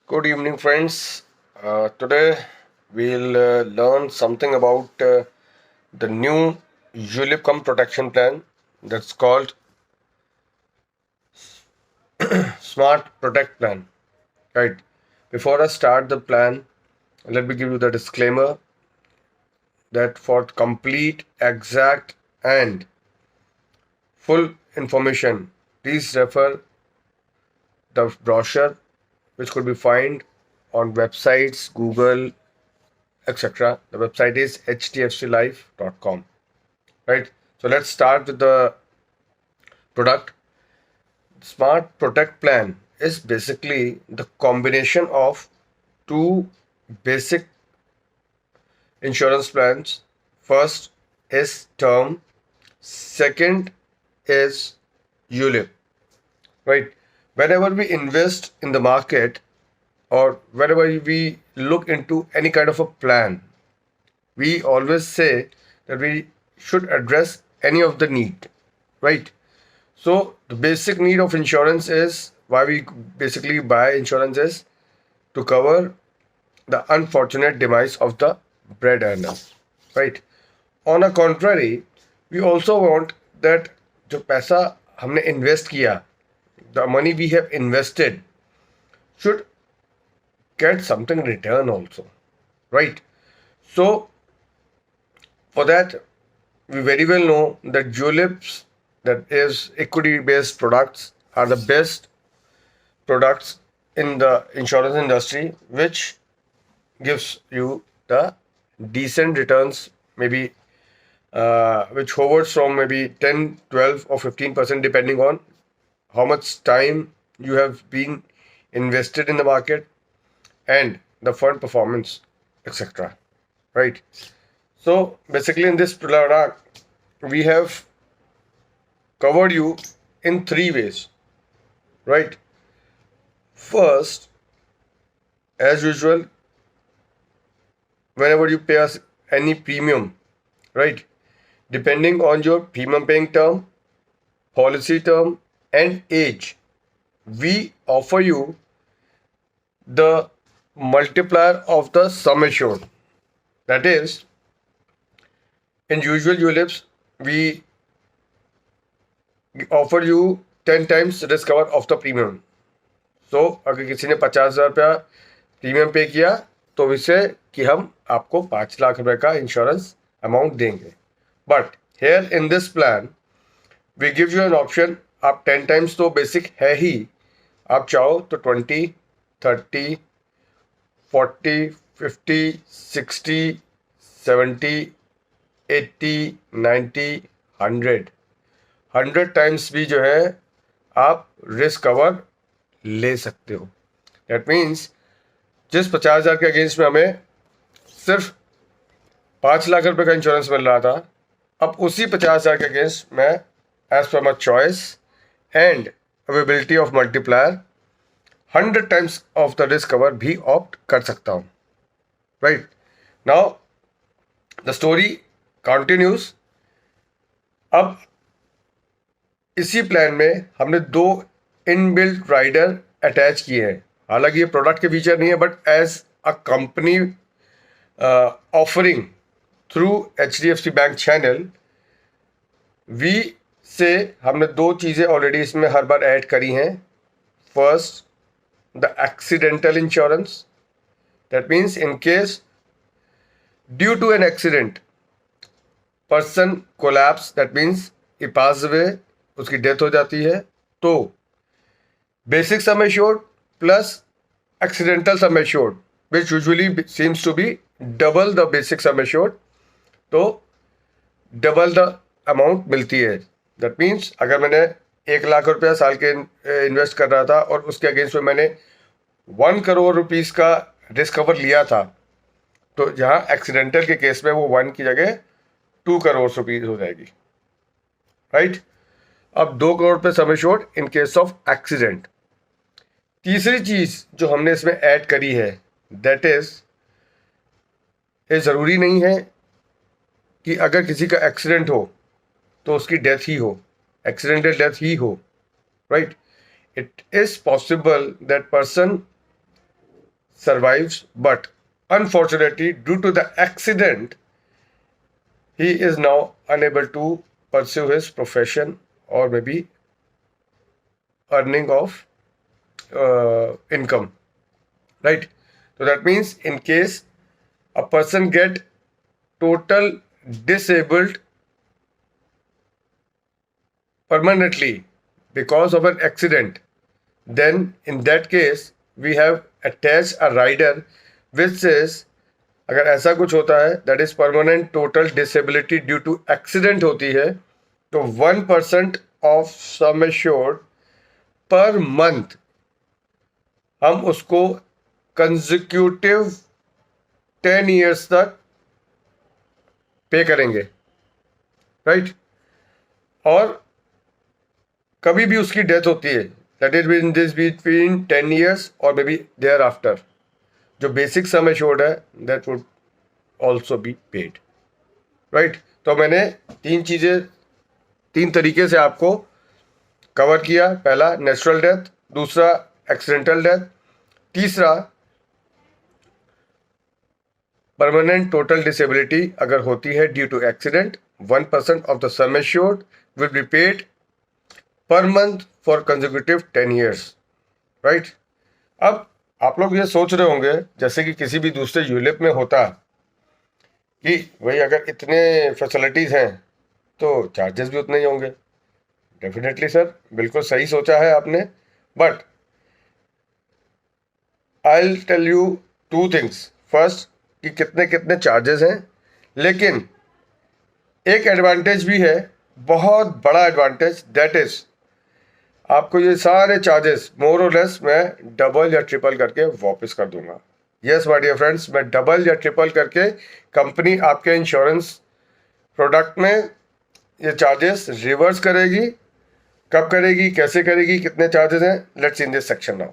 Good evening, friends. Today we'll learn something about the new ULIP cum protection plan that's called Smart Protect Plan. Right. Before I start the plan, let me give you the disclaimer that for complete, exact, and full information, please refer the brochure which could be found on websites, Google, etc. The website is hdfclife.com. Right. So let's start with the product. Smart Protect Plan is basically the combination of two basic insurance plans. First is term, second is ULIP. Right. Whenever we invest in the market or whenever we look into any kind of a plan, we always say that we should address any of the need. Right. So the basic need of insurance is why we basically buy insurance is to cover the unfortunate demise of the bread earner, right? On a contrary, we also want that जो पैसा हमने invest किया, the money we have invested should get something in return also, right? So for that, we very well know that juleps, that is equity based products, are the best products in the insurance industry, which gives you the decent returns, maybe which hovers from maybe 10, 12, or 15% depending on how much time you have been invested in the market and the fund performance, etc. Right. So basically, in this product, we have covered you in three ways. Right. First, as usual, whenever you pay us any premium, right, depending on your premium paying term, policy term, and age, we offer you the multiplier of the sum assured. That is, in usual ULIPs, we offer you 10 times risk cover of the premium. So अगर किसी ने 50,000 रुपया premium पे किया तो इससे कि हम आपको 5 लाख रुपए का इंश्योरेंस अमाउंट देंगे. But here in this plan we give you an option. आप 10 टाइम्स तो बेसिक है ही, आप चाहो तो 20, 30, 40, 50, 60, 70, 80, 90, 100 टाइम्स भी जो है आप रिस्क कवर ले सकते हो. दैट मीन्स जिस 50,000 के अगेंस्ट में हमें सिर्फ 5 लाख रुपए का इंश्योरेंस मिल रहा था, अब उसी 50,000 के अगेंस्ट में एज पर my choice and availability of multiplier 100 times of the risk cover भी ऑप्ट कर सकता हूँ. Right now the story continues. अब इसी प्लान में हमने दो इनबिल्ट राइडर अटैच किए हैं. हालांकि ये प्रोडक्ट के फीचर नहीं है, but as a company offering through HDFC bank channel, we से हमने दो चीज़ें ऑलरेडी इसमें हर बार ऐड करी हैं. First, the accidental insurance. That means in case due to an accident person collapse, that means he pass away, उसकी death हो जाती है, तो basic sum assured plus accidental sum assured which usually seems to be double the basic sum assured, तो double the amount मिलती है. That means अगर मैंने 1 लाख रुपया साल के इन्वेस्ट कर रहा था और उसके अगेंस्ट में मैंने 1 करोड़ रुपीज़ का रिस्क कवर लिया था, तो जहाँ एक्सीडेंटल के केस में वो 1 की जगह 2 करोड़ रुपीज़ हो जाएगी. राइट. अब 2 करोड़ पे sum assured in case of accident. तीसरी चीज़ जो हमने इसमें ऐड करी है, दैट इज़, ये ज़रूरी नहीं है कि अगर किसी का एक्सीडेंट हो तो उसकी डेथ ही हो, एक्सीडेंटल डेथ ही हो. Right. It is possible that person survives, but unfortunately, due to the accident, he is now unable to pursue his profession or maybe earning of income, right? So that means in case a person get total disabled permanently because of an accident, then in that case we have attached a rider which says अगर ऐसा कुछ होता है that is permanent total disability due to accident होती है तो 1% of sum assured per month हम उसको कंसेक्यूटिव 10 ईयर्स तक पे करेंगे, राइट? और कभी भी उसकी डेथ होती है that is in this between 10 years और मे बी देयर आफ्टर, जो बेसिक सम एश्योर्ड है that would also be paid, right? तो मैंने तीन तरीके से आपको कवर किया. पहला नेचुरल डेथ, दूसरा एक्सीडेंटल डेथ, तीसरा परमानेंट टोटल डिसेबिलिटी अगर होती है due to accident 1% of the sum assured will be paid per month for consecutive 10 years, right? अब आप लोग ये सोच रहे होंगे जैसे कि किसी भी दूसरे यूलिप में होता कि भाई अगर इतने फैसिलिटीज़ हैं तो चार्जेस भी उतने ही होंगे. डेफिनेटली सर, बिल्कुल सही सोचा है आपने, but I will tell you two things. First कि कितने कितने चार्जेस हैं, लेकिन एक एडवांटेज भी है, बहुत बड़ा एडवांटेज, दैट इज आपको ये सारे चार्जेस मोर और लेस मैं डबल या ट्रिपल करके वापस कर दूंगा. यस माय डियर फ्रेंड्स, मैं डबल या ट्रिपल करके कंपनी आपके इंश्योरेंस प्रोडक्ट में ये चार्जेस रिवर्स करेगी. कब करेगी, कैसे करेगी, कितने चार्जेस हैं, let's in this section now,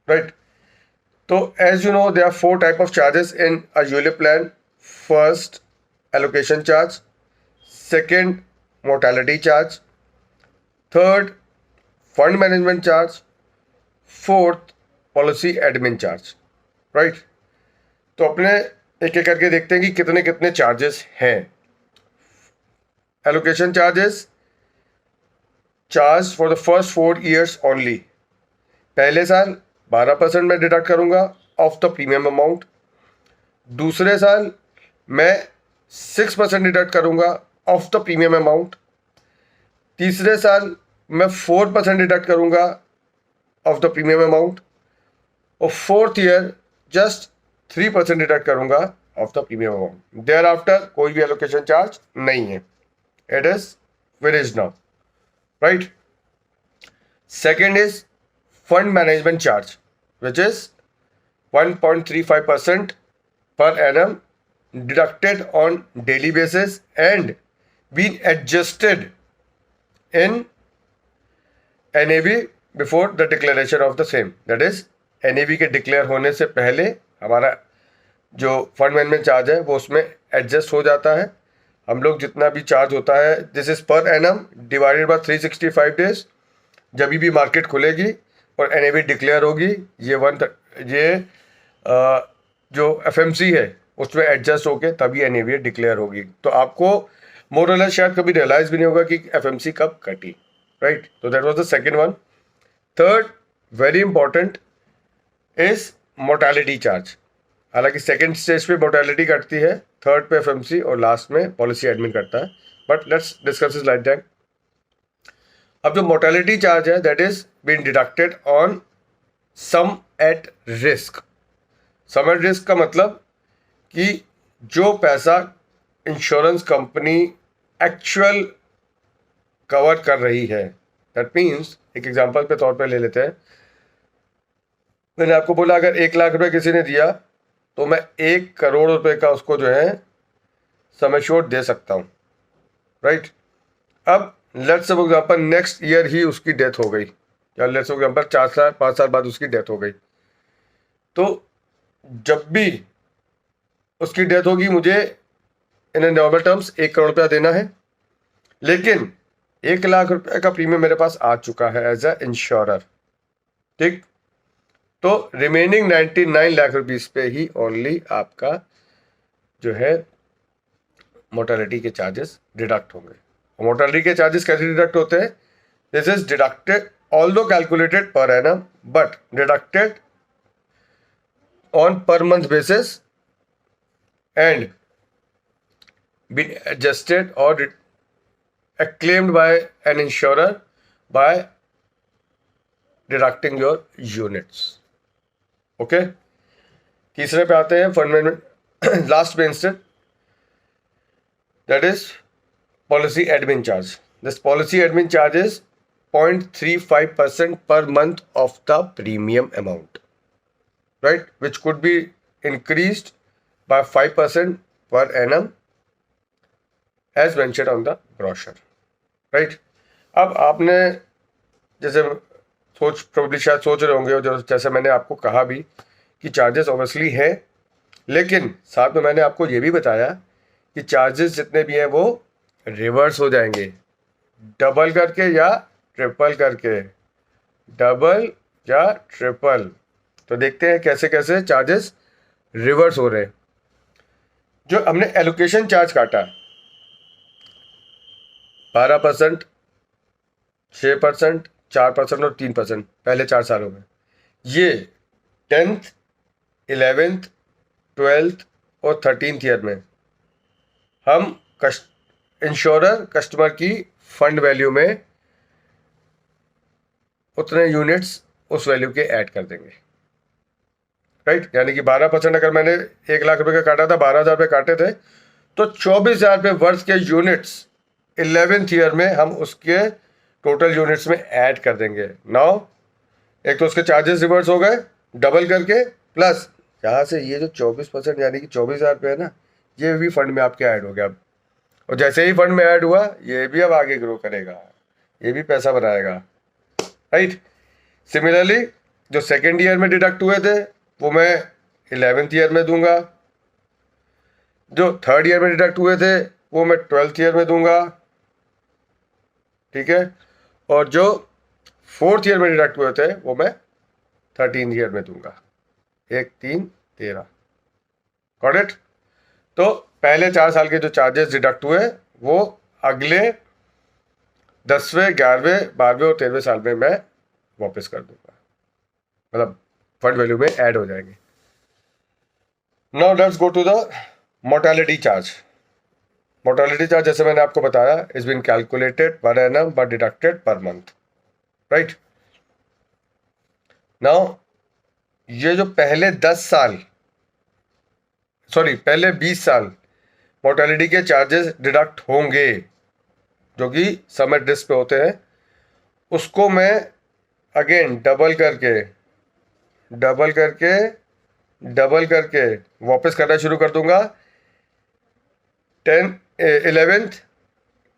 right? तो as you know there are 4 type of charges in a ULIP plan. First allocation charge, second mortality charge, third fund management charge, fourth policy admin charge, right? तो अपने एक एक करके देखते हैं कि कितने कितने चार्जेस हैं. Allocation charges charge for the first 4 years only. पहले साल 12% मैं डिडक्ट करूंगा ऑफ द प्रीमियम अमाउंट. दूसरे साल मैं 6% डिडक्ट करूंगा ऑफ द प्रीमियम अमाउंट. तीसरे साल मैं 4% डिडक्ट करूंगा ऑफ द प्रीमियम अमाउंट. और फोर्थ ईयर जस्ट 3% डिडक्ट करूंगा of the premium amount. Thereafter कोई भी एलोकेशन चार्ज नहीं है. It is finished now, right? Second is fund management charge which is 1.35% per annum deducted on daily basis and being adjusted in NAV before the declaration of the same. That is NAV के declare होने से पहले हमारा जो fund management charge है वो उसमें adjust हो जाता है. हम लोग जितना भी चार्ज होता है this is per annum divided by 365 days. जब भी मार्केट खुलेगी और NAV डिक्लेयर होगी ये जो FMC है उसमें एडजस्ट होके तभी NAV डिक्लेयर होगी. तो आपको मोर और लेस शायद कभी रियलाइज भी नहीं होगा कि FMC कब कटी, राइट? तो that was the second one. Third very important is mortality charge. हालांकि सेकंड स्टेज पे मोर्टेलिटी कटती है, थर्ड पे FMC और लास्ट में पॉलिसी एडमिन करता है. But let's discuss is like that. अब जो मोर्टेलिटी चार्ज है that is been deducted on sum at risk. Sum at risk का मतलब कि जो पैसा इंश्योरेंस कंपनी एक्चुअल कवर कर रही है, दैट मीन्स एक एग्जांपल के तौर पे ले लेते हैं. मैंने आपको बोला अगर 1 लाख रुपए किसी ने दिया तो मैं 1 करोड़ रुपए का उसको जो है सम एश्योर्ड दे सकता हूँ, राइट? अब let's say example next year ही उसकी डेथ हो गई, या लेट्स से एग्जांपल 4-5 साल बाद उसकी डेथ हो गई. तो जब भी उसकी डेथ होगी मुझे इन नॉर्मल टर्म्स 1 करोड़ रुपया देना है, लेकिन 1 लाख रुपए का प्रीमियम मेरे पास आ चुका है एज अ इंश्योरर, ठीक? तो रिमेनिंग 99 लाख रुपीस पे ही ओनली आपका जो है मोर्टेलिटी के चार्जेस डिडक्ट होंगे। मोर्टेलिटी के चार्जेस कैसे डिडक्ट होते हैं? This is deducted although calculated per annum but deducted on per month basis and been adjusted or claimed by an insurer by deducting your units. Okay, तीसरे पे आते हैं fund management last पे instant, that is policy admin charge. This policy admin charge is 0.35% per month of the premium amount, right, which could be increased by 5% per annum as mentioned on the brochure, right. अब आपने जैसे probably शायद सोच रहे होंगे, जो जैसे मैंने आपको कहा भी कि चार्जेस ऑब्वियसली है, लेकिन साथ में मैंने आपको ये भी बताया कि चार्जेस जितने भी हैं वो रिवर्स हो जाएंगे, डबल करके या ट्रिपल करके, डबल या ट्रिपल. तो देखते हैं कैसे कैसे चार्जेस रिवर्स हो रहे हैं. जो हमने एलोकेशन चार्ज काटा 12%, 6%, 4% और 3% पहले 4 सालों में, ये 10th, 11th, 12th और 13th ईयर में हम इंश्योरर कस्टमर की फंड वैल्यू में उतने यूनिट्स उस वैल्यू के ऐड कर देंगे, राइट. यानी कि 12% अगर मैंने 1 लाख रुपए का काटा था, 12,000 रुपये काटे थे, तो 24,000 रुपये वर्थ के यूनिट्स 11th ईयर में हम उसके टोटल यूनिट्स में ऐड कर देंगे. नाउ एक तो उसके चार्जेस रिवर्स हो गए डबल करके, प्लस यहाँ से ये जो 24% यानी कि 24,000 रुपये है ना, ये भी फंड में आपके ऐड हो गया अब. और जैसे ही फंड में ऐड हुआ, ये भी अब आगे ग्रो करेगा, ये भी पैसा बनाएगा, राइट. सिमिलरली जो सेकेंड ईयर में डिडक्ट हुए थे वो मैं 11th ईयर में दूंगा, जो थर्ड ईयर में डिडक्ट हुए थे वो मैं 12th ईयर में दूंगा, ठीक है. और जो 4th ईयर में डिडक्ट हुए थे वो मैं 13th ईयर में दूंगा. 1, 3, 13. Got it. तो पहले 4 साल के जो चार्जेस डिडक्ट हुए वो अगले 10वें, 11वें, 12वें और 13वें साल में मैं वापस कर दूंगा, मतलब फंड वैल्यू में ऐड हो जाएंगे. Now let's go to the mortality charge. Mortality charge जैसे मैंने आपको बताया is been calculated per annum but deducted per month, right. Now ये जो पहले 10 साल, सॉरी पहले 20 साल मोर्टेलिटी के चार्जेस डिडक्ट होंगे जो कि सम एट रिस्क पे होते हैं, उसको मैं अगेन डबल करके डबल करके डबल करके वापस करना शुरू कर दूंगा 11th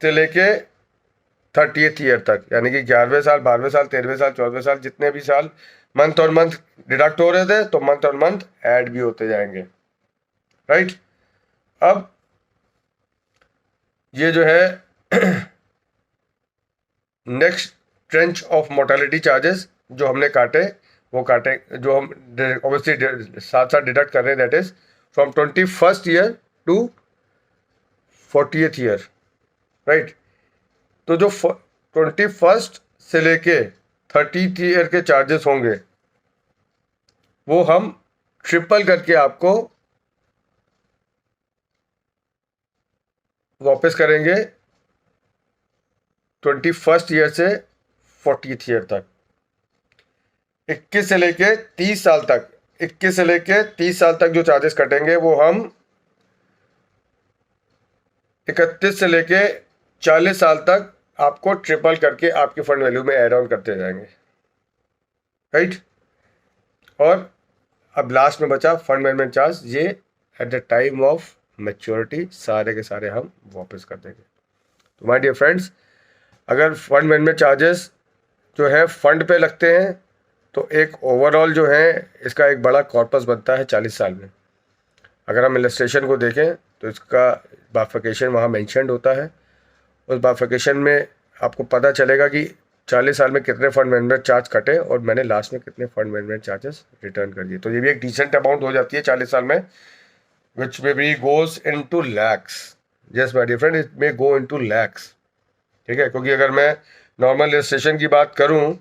से लेके 30th ईयर तक. यानी कि 11वें साल, 12वें साल, 13वें साल, 14वें साल, जितने भी साल मंथ और मंथ डिडक्ट हो रहे थे, तो मंथ और मंथ ऐड भी होते जाएंगे, राइट. अब ये जो है next trench of mortality charges जो हमने काटे, वो काटे जो हम ऑब्वियसली साथ साथ डिडक्ट कर रहे हैं, that is from 21st year to 40th year, right. तो जो 21st से लेके 30th ईयर के चार्जेस होंगे वो हम ट्रिपल करके आपको वापस करेंगे 21st ईयर से 40th ईयर तक. 21 से लेके 30 साल तक, 21 से लेके 30 साल तक जो चार्जेस कटेंगे वो हम 31 से लेके 40 साल तक आपको ट्रिपल करके आपकी फंड वैल्यू में ऐड ऑन करते जाएंगे, राइट. और अब लास्ट में बचा फंड मैनेजमेंट चार्ज, ये at the time of maturity सारे के सारे हम वापस कर देंगे. तो माय डियर फ्रेंड्स, अगर फंड मैनेजमेंट चार्जेस जो है फंड पे लगते हैं तो एक ओवरऑल जो है इसका एक बड़ा कॉर्पस बनता है 40 साल में. अगर हम इलस्ट्रेशन को देखें तो इसका बाइफरकेशन वहाँ मेंशन्ड होता है. उस बाइफरकेशन में आपको पता चलेगा कि 40 साल में कितने फंड मैनेजमेंट चार्ज कटे और मैंने लास्ट में कितने फंड मैनेजमेंट चार्जेस रिटर्न कर दिए। तो ये भी एक डिसेंट अमाउंट हो जाती है 40 साल में, which may be goes into lakhs. Yes my dear friend, it may go into lakhs. ठीक है, क्योंकि अगर मैं नॉर्मल रजिस्ट्रेशन की बात करूं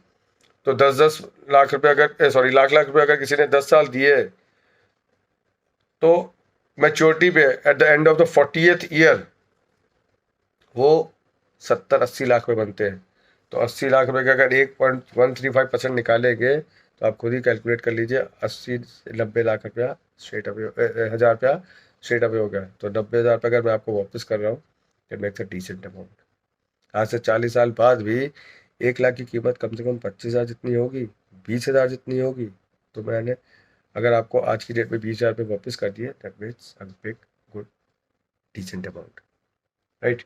तो 10-10 लाख रुपए अगर सॉरी लाख लाख रुपए अगर किसी ने 10 साल दिए तो मैच्योरिटी पे at the end of the 40th year वो 70-80 लाख रुपए बनते हैं। तो 80 लाख रुपए का अगर 1.135% निकालेंगे तो आप खुद ही कैलकुलेट कर लीजिए, 80-90 लाख रुपया स्ट्रेट अवे, 1000 रुपया स्ट्रेट अवे हो गया। तो 90,000 रुपये अगर मैं आपको वापस कर रहा हूँ, it makes a decent amount. आज से 40 साल बाद भी 1 लाख की कीमत कम से कम 25,000 जितनी होगी, 20,000 जितनी होगी। तो मैंने अगर आपको आज की डेट में 20,000 रुपये वापस कर दिए, that means a big good decent amount, right.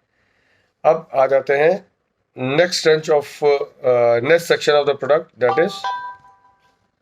अब आ जाते हैं next section of the product, that is